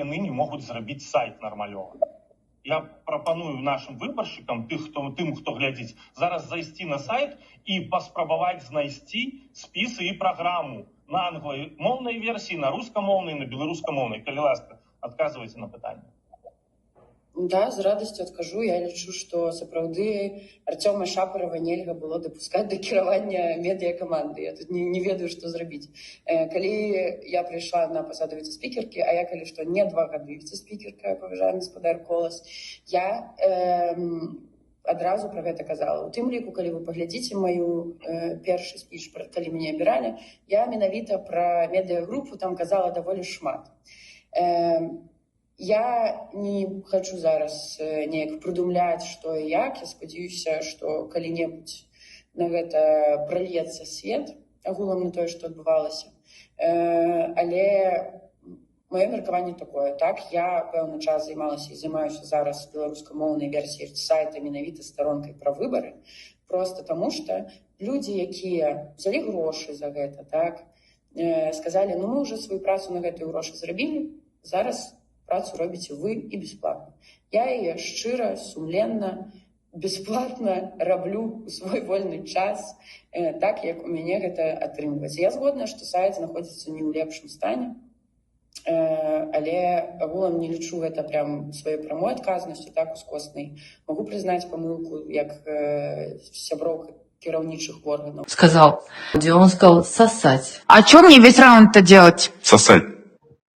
яны не могуць зрабіць сайт нармалёва. Я прапаную нашим выбаршчыкам, тым, хто глядзіць, зараз зайсці на сайт і паспрабаваць знайсці спісы і праграму на англомоўнай версіі, на рускамоўнай, на беларускамоўнай. Калі ласка, адказвайце на пытанне. Да, з радасцю адкажу. Я лічу, што сапраўды Арцёма Шапарова нельга было дапускаць да кіравання медыякаманды. Я тут не ведаю, што зрабіць. Калі я прыйшла на пасаду віцэ-спікеркі, а я, калі што, не 2 гады віцэ-спікерка, паважаны гаспадар Колас, я адразу пра гэта казала. У тым ліку, калі вы паглядзіце маю першы спіч, калі мяне абіралі, я менавіта пра медыягрупу там казала даволі шмат. Я не хочу зараз неяк прыдумляць, што і як. Я спадзяюся, што калі-небудзь на гэта прольецца свет агулам на тое, што адбывалася. Але маё меркаванне такое. Так, я пэўны час займалася і займаюся зараз беларускамоўнай версіяй сайта менавіта старонкай пра выбары. Проста таму, што людзі, якія взялі грошы за гэта, так, сказалі, ну мы ўжо сваю працу на гэтыя грошы зрабілі, зараз працу робіце вы і бесплатна. Я яе шчыра, сумленна, бесплатна раблю у свой вольны час, так, як у мяне гэта атрымліваецца. Я згодна, што сайт знаходзіцца не ў лепшым стане, але агулам не лічу гэта прям сваёй прамой адказнасцю, так, ускоснай. Могу прызнаць памылку, як сяброўка кіраўнічых органаў. Сказал, где он сказал сосать. А что мне весь раунд-то делать? Сосать.